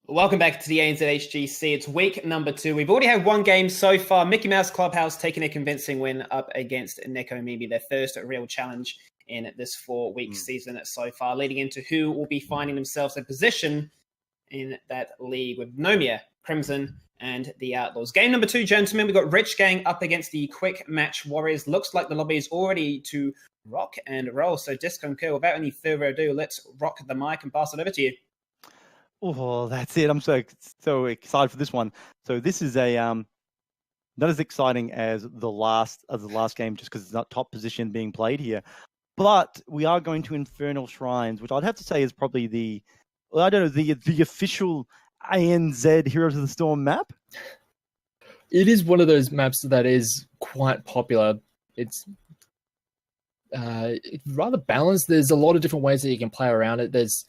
Welcome back to the ANZ HGC. It's week number 2. We've already had one game so far. Mickey Mouse Clubhouse taking a convincing win up against Neko Mimi, their first real challenge in this 4-week season so far, leading into who will be finding themselves a position in that league with Nomia, Crimson, and the Outlaws. Game number 2, gentlemen, we've got Rich Gang up against the Quick Match Warriors. Looks like the lobby is all ready to rock and roll. So Disco and Kerr, without any further ado, let's rock the mic and pass it over to you. Oh, that's it. I'm so excited for this one. So this is a not as exciting as the last game, just because it's not top position being played here. But we are going to Infernal Shrines, which I'd have to say is probably the official ANZ Heroes of the Storm map. It is one of those maps that is quite popular. It's rather balanced. There's a lot of different ways that you can play around it. There's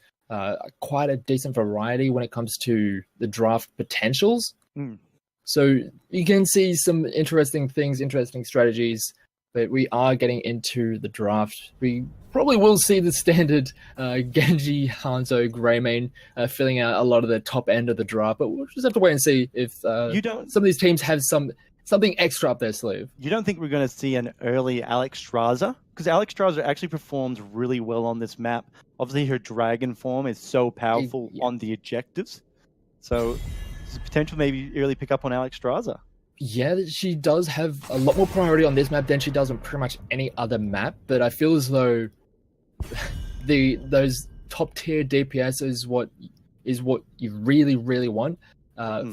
quite a decent variety when it comes to the draft potentials. So you can see some interesting things, interesting strategies, but we are getting into the draft. We probably will see the standard Genji, Hanzo, Greymane filling out a lot of the top end of the draft, but we'll just have to wait and see if some of these teams have something extra up their sleeve. You don't think we're going to see an early Alex Straza? Because Alex Straza actually performs really well on this map. Obviously, her dragon form is so powerful on the objectives. So there's a potential maybe early pick up on Alex Straza. Yeah, she does have a lot more priority on this map than she does on pretty much any other map. But I feel as though those top tier DPS is what you really, really want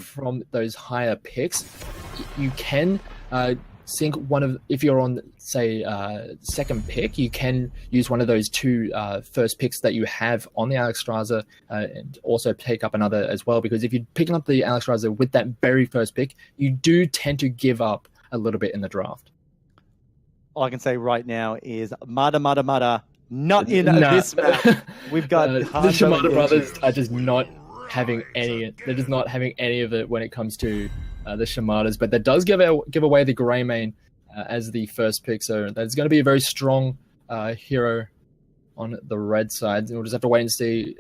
from those higher picks. You can sync if you're on, say, second pick, you can use one of those two first picks that you have on the Alex Straza and also pick up another as well, because if you're picking up the Alex Straza with that very first pick, you do tend to give up a little bit in the draft. All I can say right now is Mada, not in this map. We've got the Shimada brothers are just not having any. They're just not having any of it when it comes to the Shimadas, but that does give away the Greymane as the first pick, so that's going to be a very strong hero on the red side. We'll just have to wait and see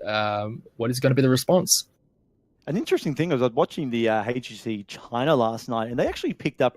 what is going to be the response. An interesting thing was I was watching the HGC China last night, and they actually picked up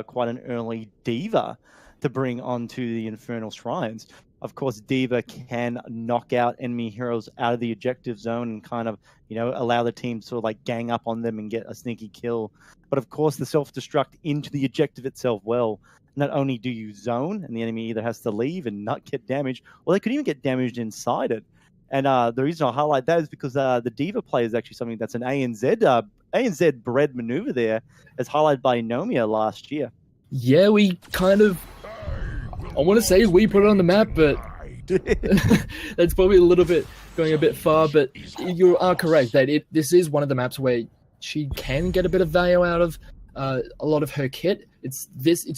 quite an early Diva to bring onto the Infernal Shrines. Of course, Diva can knock out enemy heroes out of the objective zone and kind of, allow the team to sort of like gang up on them and get a sneaky kill. But of course, the self-destruct into the objective itself, well, not only do you zone and the enemy either has to leave and not get damaged, or they could even get damaged inside it. And the reason I highlight that is because the Diva play is actually something that's an ANZ bred maneuver there, as highlighted by Nomia last year. Yeah, we kind of... I want to say we put it on the map, but that's probably going a bit far. But you are correct that this is one of the maps where she can get a bit of value out of a lot of her kit. It's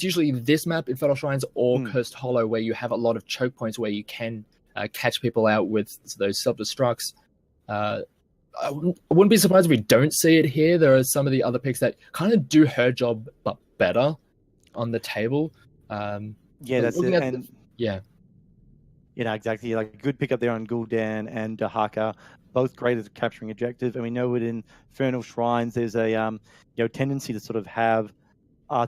usually this map, Infernal Shrines or Cursed Hollow, where you have a lot of choke points where you can catch people out with those self-destructs. I wouldn't be surprised if we don't see it here. There are some of the other picks that kind of do her job but better on the table. Yeah, that's it. Exactly. Like a good pickup there on Gul'dan and Dahaka, both great at capturing objective. And we know within Infernal Shrines, there's a tendency to sort of have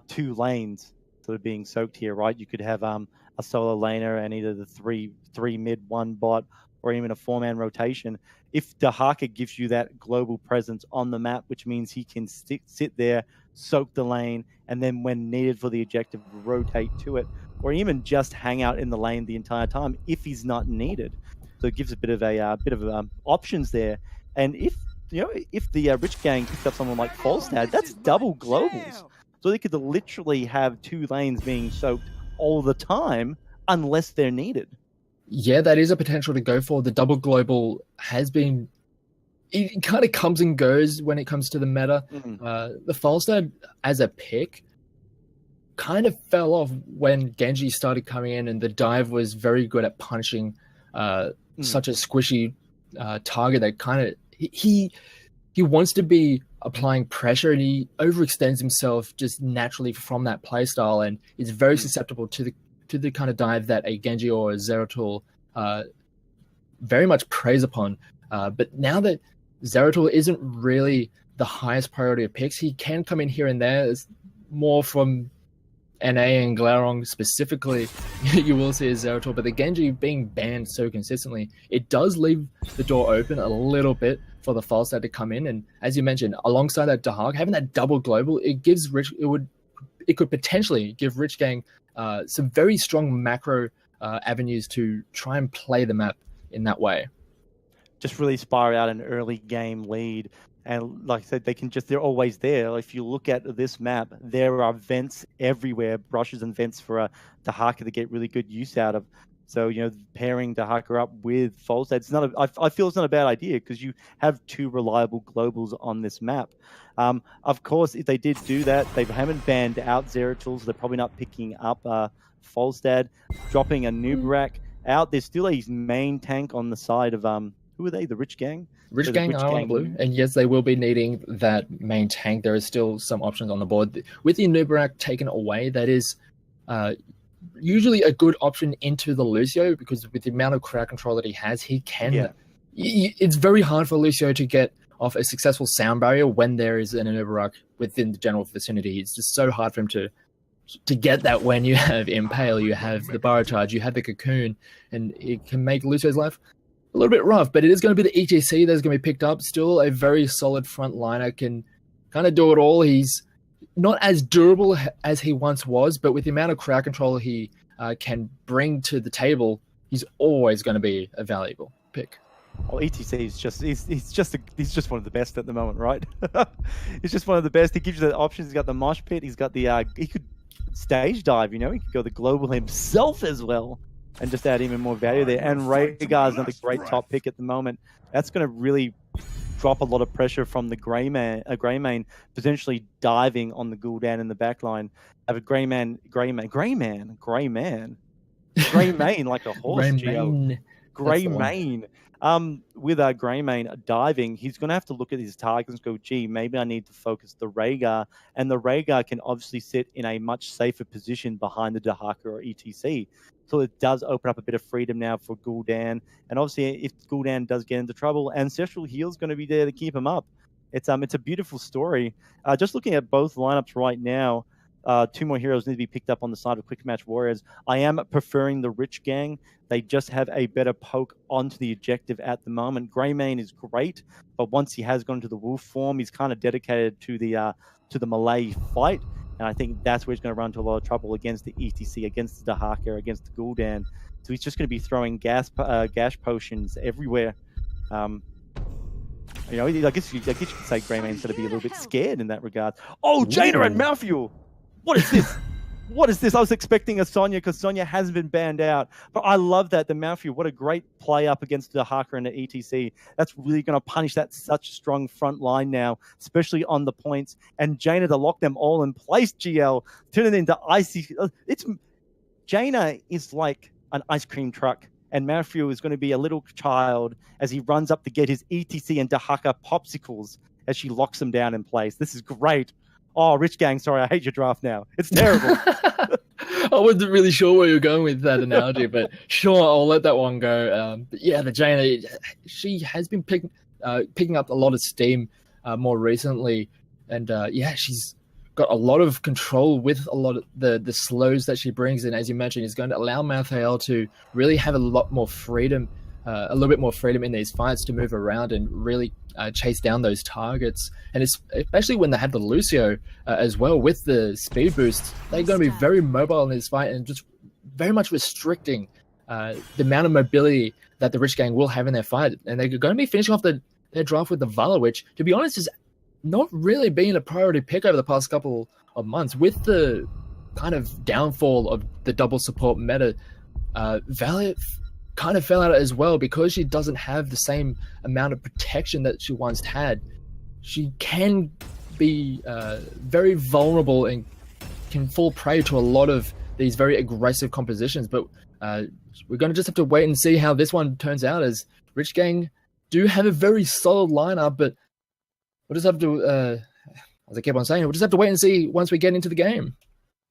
2 lanes sort of being soaked here, right? You could have a solo laner and either the three mid, 1 bot, or even a 4-man rotation. If Dahaka gives you that global presence on the map, which means he can sit there, soak the lane, and then when needed for the objective, rotate to it, or even just hang out in the lane the entire time if he's not needed. So it gives a bit of options there. And if the Rich Gang picks up someone like Falstad, that's double globals. So they could literally have 2 lanes being soaked all the time unless they're needed. Yeah, that is a potential to go for. The double global has been... It kind of comes and goes when it comes to the meta. The Falstad as a pick kind of fell off when Genji started coming in, and the dive was very good at punishing such a squishy target that kind of... He wants to be applying pressure, and he overextends himself just naturally from that playstyle, and is very susceptible to the kind of dive that a Genji or a Zeratul very much preys upon. But now that Zeratul isn't really the highest priority of picks. He can come in here and there. It's more from NA and Glaurung specifically, you will see a Zeratul, but the Genji being banned so consistently, it does leave the door open a little bit for the Falstad to come in. And as you mentioned, alongside that Dahak, having that double global, it could potentially give Rich Gang some very strong macro avenues to try and play the map in that way. Just really spire out an early game lead. And like I said, they're always there. If you look at this map, there are vents everywhere, brushes and vents for Dahaka to get really good use out of. So, pairing Dahaka up with Falstad, I feel it's not a bad idea because you have two reliable globals on this map. Of course, if they did do that, they haven't banned out Zeratul, so they're probably not picking up Falstad, dropping a Nubarak out. There's still a main tank on the side of who are they? The Rich Gang? Rich Gang are on blue, and yes, they will be needing that main tank. There is still some options on the board. With the Nubarak taken away, that is usually a good option into the Lucio, because with the amount of crowd control that he has, he can... Yeah. It's very hard for Lucio to get off a successful sound barrier when there is an Nubarak within the general vicinity. It's just so hard for him to get that when you have Impale, you have the Burrow Charge, you have the Cocoon, and it can make Lucio's life a little bit rough, but it is going to be the EGC that's going to be picked up. Still a very solid front liner, can kind of do it all. He's not as durable as he once was, but with the amount of crowd control he can bring to the table, he's always going to be a valuable pick. Well, ETC is he's just one of the best at the moment, right? He's just one of the best. He gives you the options. He's got the mosh pit. He's got the he could stage dive. He could go the global himself as well, and just add even more value there. And Rhaegar is another great top pick at the moment. That's going to really drop a lot of pressure from the Greymane, potentially diving on the Gul'dan in the backline. Have a Greymane like a horse. Greymane. With Greymane diving, he's going to have to look at his targets and go, gee, maybe I need to focus the Rhaegar. And the Rhaegar can obviously sit in a much safer position behind the Dahaka or ETC. So it does open up a bit of freedom now for Gul'dan. And obviously, if Gul'dan does get into trouble, Ancestral Heal's going to be there to keep him up. It's a beautiful story. Just looking at both lineups right now, two more heroes need to be picked up on the side of Quick Match Warriors. I am preferring the Rich Gang. They just have a better poke onto the objective at the moment. Greymane is great, but once he has gone to the wolf form, he's kind of dedicated to the Malay fight. And I think that's where he's going to run into a lot of trouble against the ETC, against the Dahaka, against the Gul'dan. So he's just going to be throwing gas potions everywhere. I guess you could say Greymane's going to be a little bit scared in that regard. Oh, Jaina and Malfuel! What is this? What is this? I was expecting a Sonya because Sonya has been banned out. But I love that. The Malfuel, what a great play up against the Dahaka and the ETC. That's really going to punish that such a strong front line now, especially on the points. And Jaina to lock them all in place, GL. Turn it into icy. Jaina is like an ice cream truck. And Malfuel is going to be a little child as he runs up to get his ETC and Dahaka popsicles as she locks them down in place. This is great. Oh, Rich Gang, sorry, I hate your draft now. It's terrible. I wasn't really sure where you were going with that analogy, but sure, I'll let that one go. But yeah, the Jaina, she has been picking up a lot of steam more recently. And she's got a lot of control with a lot of the slows that she brings in. As you mentioned, is going to allow Malthael to really have a lot more freedom, a little bit more freedom in these fights to move around and really chase down those targets. And especially when they have the Lucio as well with the speed boosts, they're going to be very mobile in this fight and just very much restricting the amount of mobility that the Rich Gang will have in their fight. And they're going to be finishing off their draft with the Vala, which, to be honest, is not really being a priority pick over the past couple of months. With the kind of downfall of the double support meta, Vala kind of fell out as well because she doesn't have the same amount of protection that she once had. She can be very vulnerable and can fall prey to a lot of these very aggressive compositions, but we're going to just have to wait and see how this one turns out, as Rich Gang do have a very solid lineup, but we'll just have to, as I keep on saying, we'll just have to wait and see once we get into the game.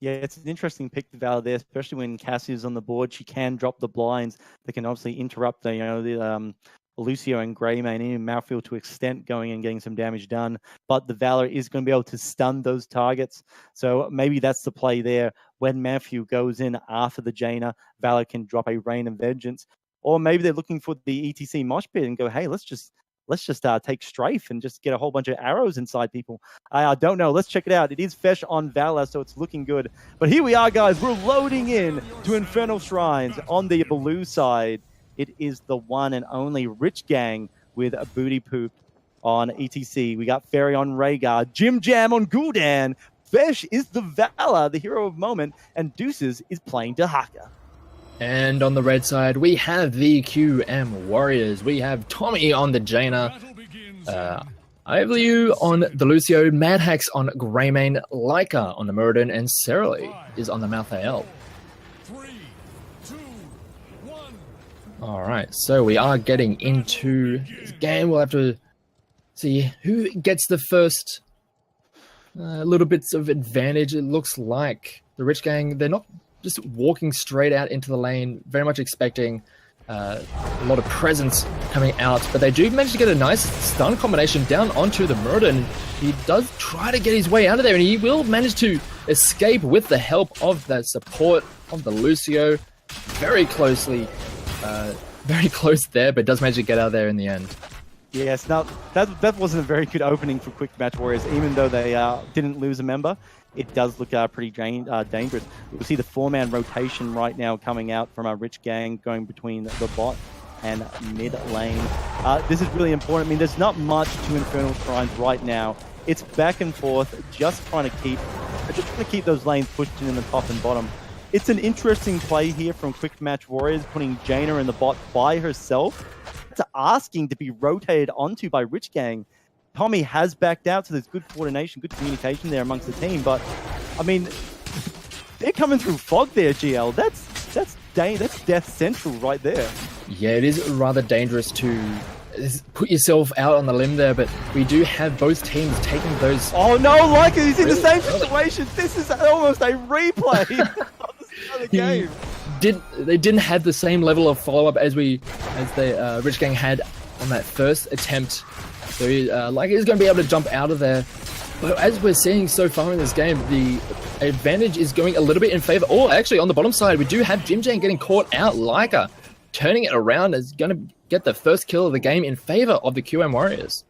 Yeah, it's an interesting pick to Val there, especially when Cassie is on the board. She can drop the blinds. They can obviously interrupt the Lucio and Greymane, even Malfield to extent going and getting some damage done. But the Valor is going to be able to stun those targets. So maybe that's the play there. When Malfield goes in after the Jaina, Valor can drop a Rain of Vengeance. Or maybe they're looking for the ETC mosh pit and go, hey, let's just take strafe and just get a whole bunch of arrows inside people. I don't know. Let's check it out. It is Fesh on Valor, so it's looking good. But here we are, guys. We're loading in to Infernal Shrines on the blue side. It is the one and only Rich Gang with a booty poop on ETC. We got Fairy on Rhaegar, Jim Jam on Gul'dan. Fesh is the Valor, the hero of moment, and Deuces is playing Dahaka. And on the red side, we have the QM Warriors. We have Tommy on the Jaina, Ivaliu on the Lucio, Madhax on Greymane, Leica on the Muradin, and Cerily is on the Malthael. All right, so we are getting into this game. We'll have to see who gets the first little bits of advantage. It looks like the Rich Gang, they're not just walking straight out into the lane, very much expecting a lot of presence coming out, but they do manage to get a nice stun combination down onto the Muradin. He does try to get his way out of there, and he will manage to escape with the help of that support of the Lucio. Very close there, but does manage to get out of there in the end. Yes, now that wasn't a very good opening for Quick Match Warriors, even though they didn't lose a member. It does look pretty dangerous. We'll see the 4-man rotation right now coming out from our Rich Gang, going between the bot and mid lane. This is really important. I mean, there's not much to Infernal Shrines right now. It's back and forth, just trying to keep those lanes pushed in the top and bottom. It's an interesting play here from Quick Match Warriors, putting Jaina in the bot by herself. It's asking to be rotated onto by Rich Gang. Tommy has backed out, so there's good coordination, good communication there amongst the team. But, I mean, they're coming through fog there, GL. That's death central right there. Yeah, it is rather dangerous to put yourself out on the limb there, but we do have both teams taking those... Oh no, Leica, he's in the same situation. This is almost a replay of the game. They didn't have the same level of follow-up as the Rich Gang had on that first attempt. So Leica is going to be able to jump out of there. But as we're seeing so far in this game, the advantage is going a little bit in favor. Oh, actually, on the bottom side, we do have Jim Jam getting caught out. Leica turning it around is going to get the first kill of the game in favor of the QM Warriors.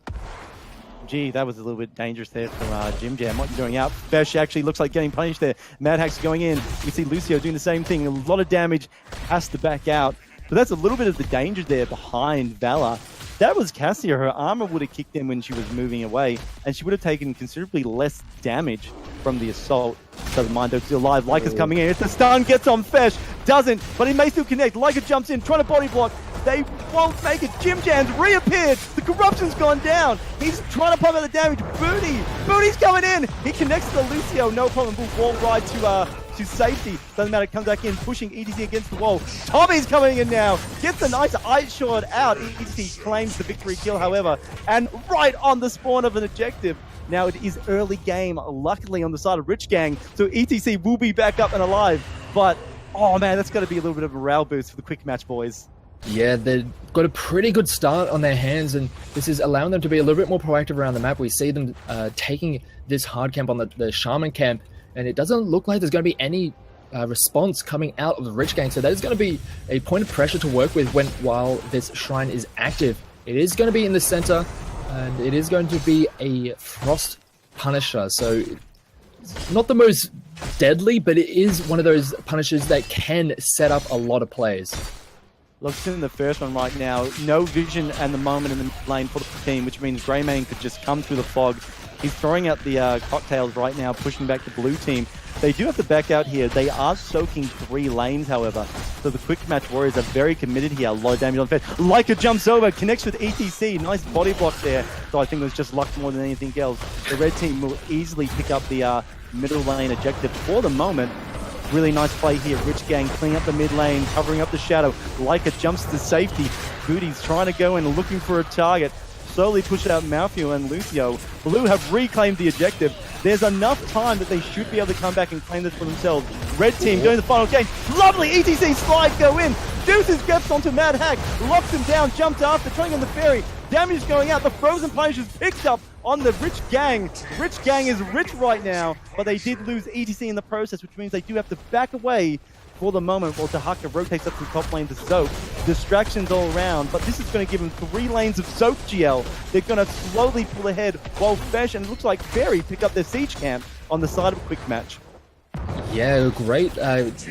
Gee, that was a little bit dangerous there from Jim Jam. What you're doing out? Fesh actually looks like getting punished there. Madhax going in. You see Lucio doing the same thing. A lot of damage, has to back out. But that's a little bit of the danger there behind Valor. That was Cassia. Her armor would have kicked in when she was moving away, and she would have taken considerably less damage from the assault. Doesn't mind, though, still alive. Leica's coming in. It's the stun, gets on Fesh. Doesn't, but he may still connect. Leica jumps in, trying to body block. They won't make it. Jim Jam's reappeared. The corruption's gone down. He's trying to pump out the damage. Booty's coming in. He connects to the Lucio. No problem. Wall ride to safety. Doesn't matter. Comes back in, pushing ETC against the wall. Tommy's coming in now. Gets a nice ice shot out. ETC claims the victory kill, however, and right on the spawn of an objective. Now it is early game, luckily on the side of Rich Gang, so ETC will be back up and alive. But, oh man, that's got to be a little bit of a morale boost for the Quick Match boys. Yeah, they've got a pretty good start on their hands, and this is allowing them to be a little bit more proactive around the map. We see them taking this hard camp on the Shaman camp, and it doesn't look like there's going to be any response coming out of the Rich Gang, so that is going to be a point of pressure to work with while this shrine is active. It is going to be in the center, and it is going to be a Frost Punisher, so it's not the most deadly, but it is one of those Punishers that can set up a lot of plays. Looks in the first one right now. No vision at the moment in the mid lane for the team, which means Greymane could just come through the fog. He's throwing out the cocktails right now, pushing back the blue team. They do have to back out here. They are soaking 3 lanes, however. So the Quick Match Warriors are very committed here. A lot of damage on Fed. Leica jumps over, connects with ETC. Nice body block there. So I think it was just luck more than anything else. The red team will easily pick up the middle lane objective for the moment. Really nice play here. Rich Gang cleaning up the mid lane, covering up the shadow. Leica jumps to safety. Booty's trying to go in, looking for a target. Slowly push out Malfio and Lucio. Blue have reclaimed the objective. There's enough time that they should be able to come back and claim this for themselves. Red team going to the final game. Lovely ETC slide go in. Deuces gets onto Mad Hack, locks him down, jumped after, trying on the fairy. Damage going out. The Frozen Punish is picked up on the Rich Gang. Rich Gang is rich right now, but they did lose ETC in the process, which means they do have to back away for the moment while Dahaka rotates up to the top lane to Zoke. Distractions all around, but this is going to give them 3 lanes of Zoke GL. They're going to slowly pull ahead while Fesh and it looks like Fairy pick up their siege camp on the side of a quick match. Yeah, great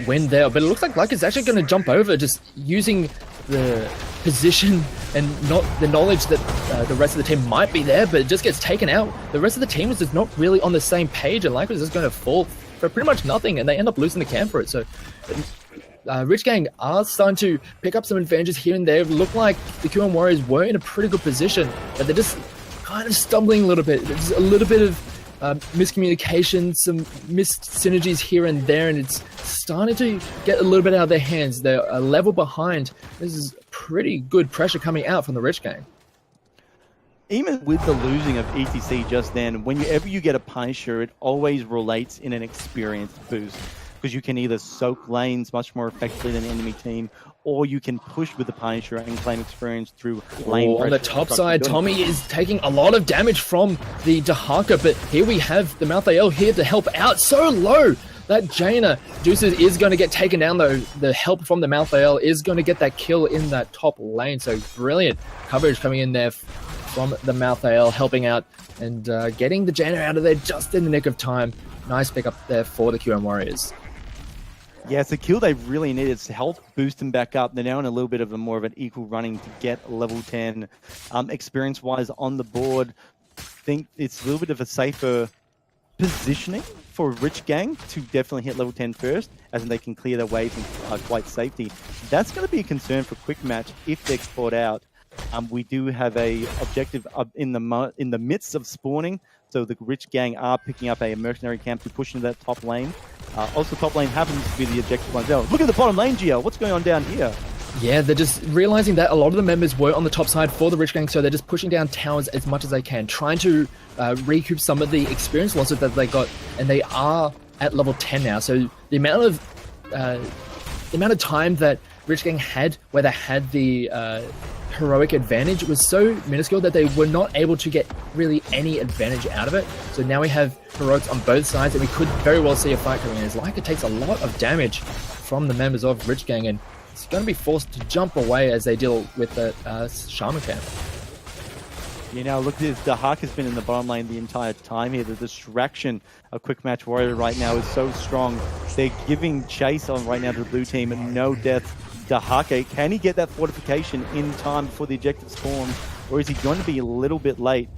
win there, but it looks like Luck is actually going to jump over, just using the position and not the knowledge that the rest of the team might be there, but it just gets taken out. The rest of the team is just not really on the same page, and Luck is just going to fall for pretty much nothing, and they end up losing the camp for it. So Rich Gang are starting to pick up some advantages here and there. It looked like the QM Warriors were in a pretty good position, but they're just kind of stumbling a little bit. There's a little bit of miscommunication, some missed synergies here and there, and it's starting to get a little bit out of their hands. They're a level behind. This is pretty good pressure coming out from the Rich Gang. Even with the losing of ETC just then, whenever you get a Punisher, it always relates in an experience boost, because you can either soak lanes much more effectively than the enemy team, or you can push with the Punisher and claim experience through lane pressure. On the top side, Tommy is taking a lot of damage from the Dahaka, but here we have the Malthael here to help out. So low! That Jaina Deuces is going to get taken down, though. The help from the Malthael is going to get that kill in that top lane. So brilliant coverage coming in there from the Malthael, helping out and getting the Jaina out of there just in the nick of time. Nice pick up there for the QM Warriors. Yeah, it's a kill they really needed to help boost them back up. They're now in a little bit of a more of an equal running to get level 10. Experience-wise on the board, I think it's a little bit of a safer positioning for Rich Gang to definitely hit level 10 first, as in they can clear their way from quite safety. That's going to be a concern for Quick Match if they're caught out. We do have a objective in the midst of spawning, so the Rich Gang are picking up a mercenary camp to push into that top lane. Also, top lane happens to be the objective one. Look at the bottom lane, GL. What's going on down here? Yeah, they're just realizing that a lot of the members were on the top side for the Rich Gang, so they're just pushing down towers as much as they can, trying to recoup some of the experience losses that they got, and they are at level 10 now. So the amount of time that Rich Gang had where they had the heroic advantage was so minuscule that they were not able to get really any advantage out of it. So now we have heroics on both sides, and we could very well see a fight coming in. It's like it takes a lot of damage from the members of Rich Gang, and it's going to be forced to jump away as they deal with the Shaman camp. You know, look, Dahak has been in the bottom lane the entire time here. The distraction of Quick Match Warrior right now is so strong. They're giving chase on right now to the blue team, and no death. Dahake, can he get that fortification in time before the objective spawns, or is he going to be a little bit late?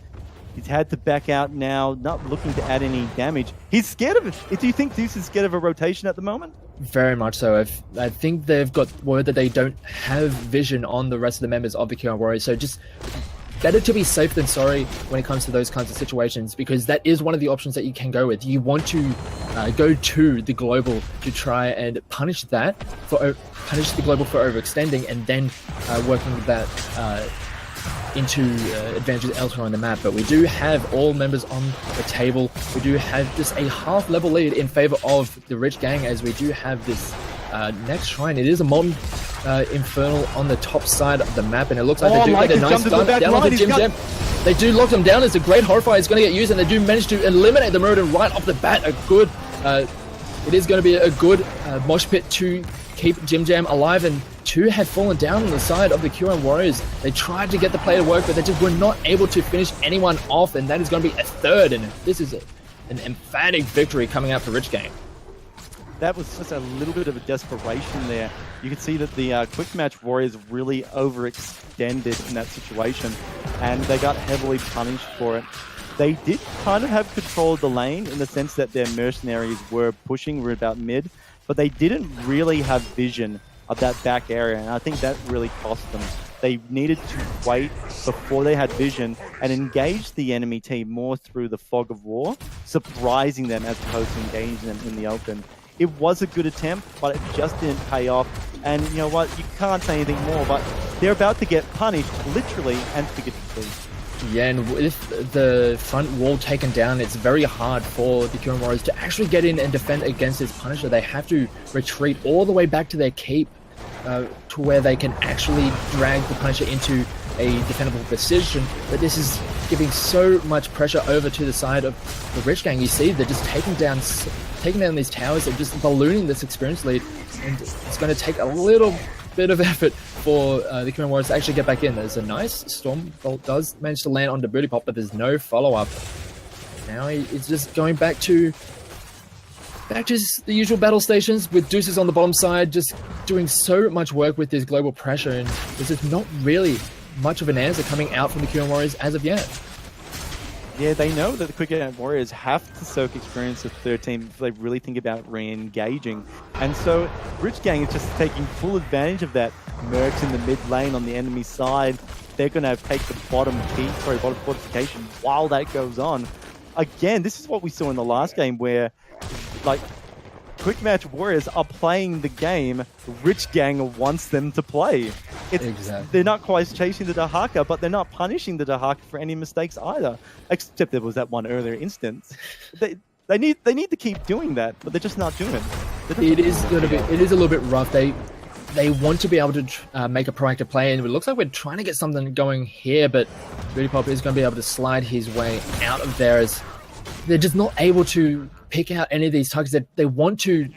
He's had to back out now, not looking to add any damage. He's scared of it. Do you think Deuce is scared of a rotation at the moment? Very much so. I think they've got word that they don't have vision on the rest of the members of the QM Warriors, so just better to be safe than sorry when it comes to those kinds of situations, because that is one of the options that you can go with. You want to go to the global to try and punish the global for overextending, and then working that into advantages elsewhere on the map. But we do have all members on the table. We do have just a half level lead in favor of the Rich Gang, as we do have this next shrine. It is a Molten Infernal on the top side of the map, and it looks like they do get a nice gun down on the Jim Jam. They do lock them down as the Great Horrifier is going to get used, and they do manage to eliminate the Murder right off the bat. It is going to be a good mosh pit to keep Jim Jam alive, and two had fallen down on the side of the QM Warriors. They tried to get the play to work, but they just were not able to finish anyone off, and that is going to be a third, and this is an emphatic victory coming out for Rich Gang. That was just a little bit of a desperation there. You can see that the Quick Match Warriors really overextended in that situation, and they got heavily punished for it. They did kind of have control of the lane in the sense that their mercenaries were pushing about mid, but they didn't really have vision of that back area, and I think that really cost them. They needed to wait before they had vision and engage the enemy team more through the fog of war, surprising them as opposed to engaging them in the open. It was a good attempt, but it just didn't pay off. And you know what? You can't say anything more, but they're about to get punished, literally and figuratively. Yeah, and with the front wall taken down, it's very hard for the QM Warriors to actually get in and defend against this Punisher. They have to retreat all the way back to their keep to where they can actually drag the Punisher into a defendable position, but this is giving so much pressure over to the side of the Rich Gang. You see, they're just taking down these towers and just ballooning this experience lead, and it's going to take a little bit of effort for the Korean Warriors to actually get back in. There's a nice Storm Bolt does manage to land onto Booty Pop, but there's no follow-up. Now it's just going back to the usual battle stations with Deuces on the bottom side, just doing so much work with this global pressure, and there's just not really much of an answer coming out from the Korean Warriors as of yet. Yeah, they know that the Quick Warriors have to soak experience of 13 if they really think about re-engaging. And so Rich Gang is just taking full advantage of that. Mercs in the mid lane on the enemy side. They're going to take the bottom fortification while that goes on. Again, this is what we saw in the last game where, like, Quick Match Warriors are playing the game Rich Gang wants them to play. Exactly. They're not quite chasing the Dahaka, but they're not punishing the Dahaka for any mistakes either. Except there was that one earlier instance. They need to keep doing that, but they're just not doing it. It is a little bit rough. They want to be able to make a proactive play, and it looks like we're trying to get something going here, but Booty Pop is going to be able to slide his way out of there, as they're just not able to pick out any of these targets. They want to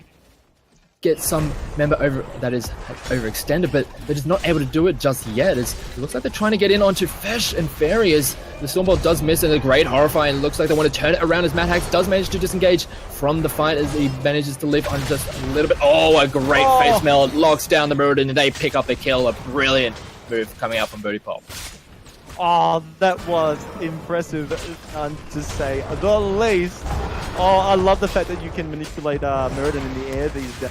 get some member overextended, but they're just not able to do it just yet. It looks like they're trying to get in onto Fesh and Fairy, as the Stormbolt does miss, and a great Horrify, and it looks like they want to turn it around as Mad Hax does manage to disengage from the fight as he manages to live on just a little bit. Oh, a great face meld, locks down the Muradin, and they pick up the kill. A brilliant move coming out from Booty Pop. Oh, that was impressive, to say the least. Oh, I love the fact that you can manipulate Muradin in the air these days.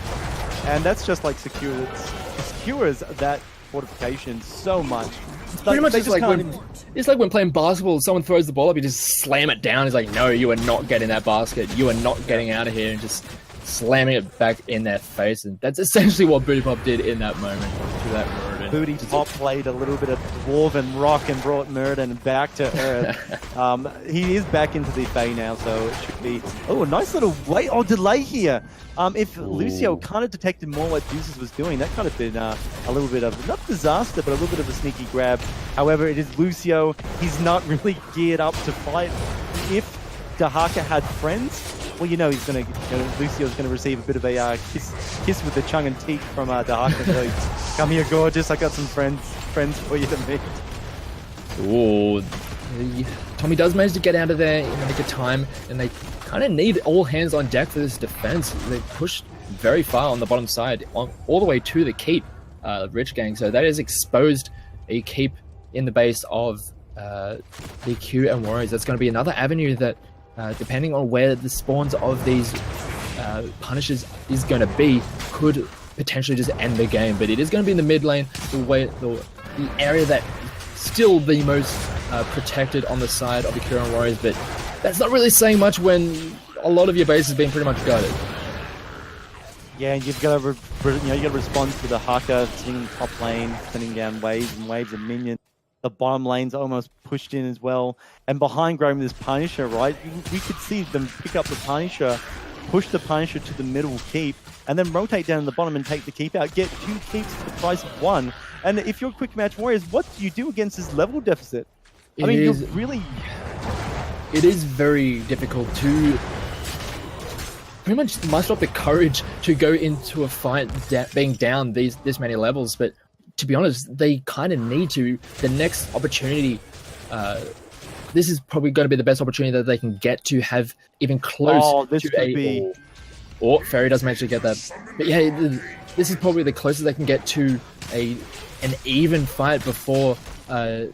And that's just like secures that fortification so much. It's pretty much just like when playing basketball, someone throws the ball up, you just slam it down. It's like, no, you are not getting that basket. You are not getting out of here, and just slamming it back in their face. And that's essentially what Booty Pop did in that moment to that Muradin. Booty Pop played a little bit of Dwarven Rock and brought Muradin back to earth. He is back into the Fey now, so it should be... Oh, a nice little delay here. If Lucio kind of detected more what Deuces was doing, that could have been a little bit of, not disaster, but a little bit of a sneaky grab. However, it is Lucio. He's not really geared up to fight. If Dahaka had friends, well, you know, Lucio's gonna receive a bit of a kiss with the tongue and teeth from Dahaka. So, come here, gorgeous. I got some friends for you to meet. Ooh, Tommy does manage to get out of there in a nick of time, and they kind of need all hands on deck for this defense. They pushed very far on the bottom side, all the way to the keep, Rich Gang. So that has exposed a keep in the base of the Q and Warriors. That's going to be another avenue that, depending on where the spawns of these Punishers is going to be, could potentially just end the game. But it is going to be in the mid lane, the area that still the most protected on the side of the Korean Warriors. But that's not really saying much when a lot of your base has been pretty much gutted. Yeah, you've got to respond to the Haka sitting in the top lane, sending down waves and waves of minions. The bottom lane's almost pushed in as well. And behind growing this Punisher, right? We could see them pick up the Punisher, push the Punisher to the middle keep, and then rotate down in the bottom and take the keep out. Get 2 keeps for the price of 1. And if you're Quick Match Warriors, what do you do against this level deficit? It is very difficult to pretty much muster up the courage to go into a fight being down this many levels, but to be honest, they kind of need to. The next opportunity, this is probably going to be the best opportunity that they can get to have even close to a... Or Fairy doesn't actually get that. But yeah, this is probably the closest they can get to an even fight before the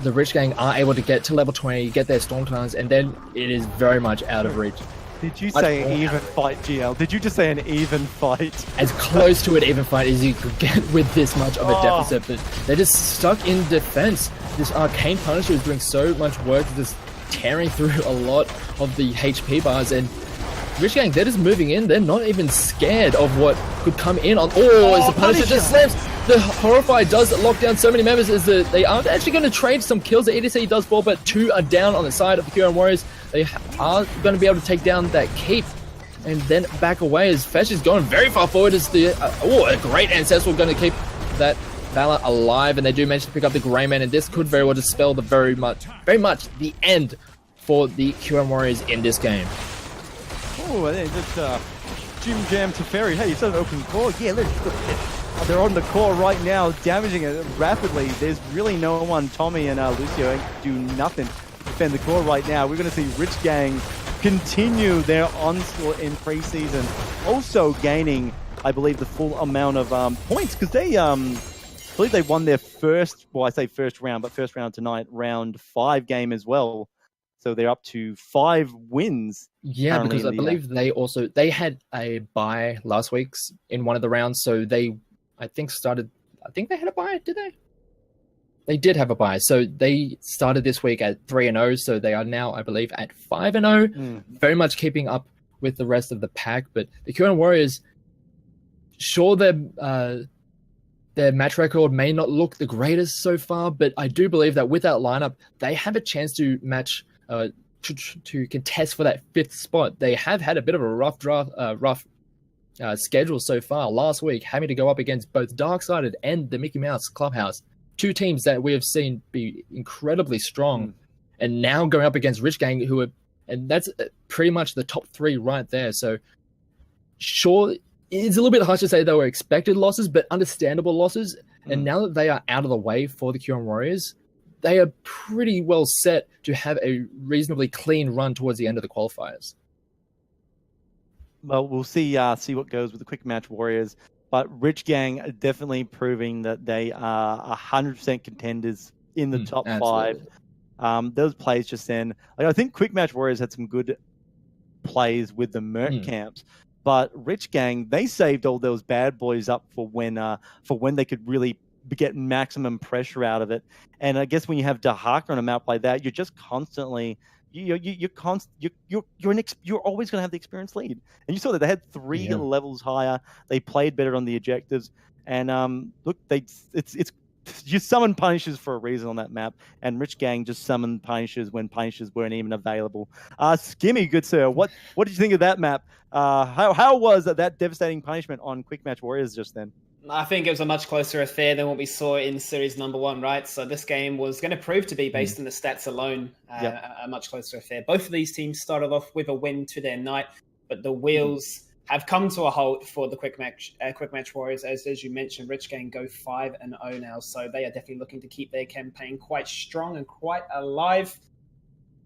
Rich Gang are able to get to level 20, get their Storm Clans, and then it is very much out of reach. Did you say an even fight, GL? Did you just say an even fight? As close to an even fight as you could get with this much of a deficit, but they're just stuck in defense. This Arcane Punisher is doing so much work, just tearing through a lot of the HP bars, and Rich Gang, they're just moving in. They're not even scared of what could come in on... as the Punisher just slams. The Horrify does lock down so many members as they aren't actually going to trade some kills. The EDC does fall, but 2 are down on the side of the Huron Warriors. They are going to be able to take down that keep. and then back away as Fetch is going very far forward as the a great Ancestral going to keep that Valor alive, and they do manage to pick up the Grey Man, and this could very well dispel the very much the end for the QM Warriors in this game. Oh, and then just Jim Jam Teferi. Hey, it's an open core. Yeah, they're on the core right now, damaging it rapidly. There's really no one. Tommy and Lucio do nothing to defend the core right now. We're going to see Rich Gang continue their onslaught in preseason, also gaining, I believe, the full amount of points, because they I believe they won their first round tonight, round 5 game as well. So they're up to 5 wins. Yeah, because I believe they had a bye last week in one of the rounds, so I think they had a bye, did they? They did have a bye. So they started this week at 3-0, so they are now, I believe, at 5-0. Very much keeping up with the rest of the pack, but the QN Warriors, sure, their match record may not look the greatest so far, but I do believe that with that lineup, they have a chance to match, to contest for that 5th spot. They have had a bit of a rough schedule so far. Last week, having to go up against both Darksided and the Mickey Mouse Clubhouse, 2 teams that we have seen be incredibly strong, and now going up against Rich Gang, and that's pretty much the top 3 right there. So, sure, it's a little bit harsh to say they were expected losses, but understandable losses. And now that they are out of the way for the QM Warriors, they are pretty well set to have a reasonably clean run towards the end of the qualifiers. Well, we'll see what goes with the Quick Match Warriors. But Rich Gang are definitely proving that they are 100% contenders in the top 5. Those plays just then, I think Quick Match Warriors had some good plays with the Merc camps, but Rich Gang, they saved all those bad boys up for when they could really get maximum pressure out of it. And I guess when you have Dahaka on a map like that, you're just constantly you're always going to have the experience lead. And you saw that they had 3 levels higher. They played better on the objectives. And look, you summon Punishers for a reason on that map, and Rich Gang just summoned Punishers when Punishers weren't even available. Skimmy, good sir, what did you think of that map? How was that devastating punishment on Quick Match Warriors just then? I think it was a much closer affair than what we saw in series number 1, right? So this game was going to prove to be, based on the stats alone, a much closer affair. Both of these teams started off with a win to their night, but the wheels have come to a halt for the Quick Match Warriors. As you mentioned, Rich Gang go 5-0 now, so they are definitely looking to keep their campaign quite strong and quite alive.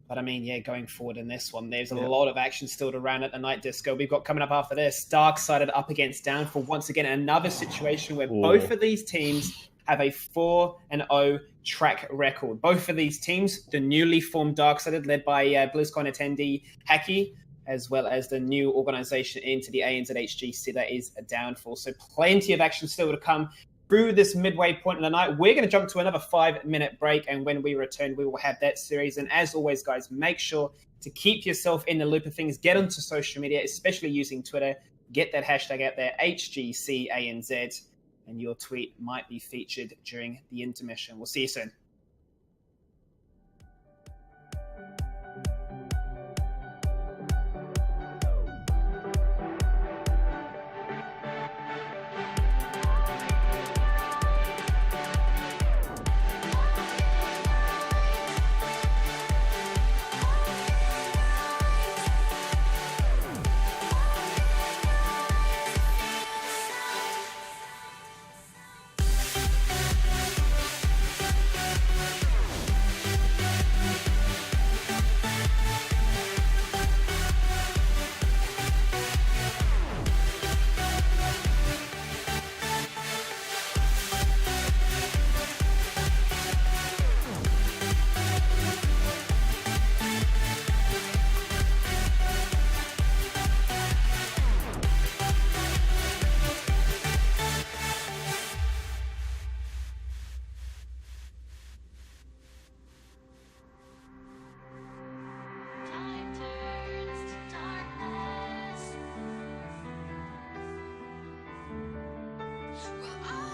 But I mean, going forward in this one, there's a lot of action still to round at the night disco. We've got coming up after this, Darksided up against Downfall. Once again, another situation where both of these teams have a 4-0 track record. Both of these teams, the newly formed Darksided, led by BlizzCon attendee Haki, as well as the new organization into the ANZ HGC, that is a Downfall. So plenty of action still to come through this midway point in the night. We're going to jump to another 5-minute break, and when we return, we will have that series. And as always, guys, make sure to keep yourself in the loop of things. Get onto social media, especially using Twitter. Get that hashtag out there, HGC ANZ, and your tweet might be featured during the intermission. We'll see you soon. Well,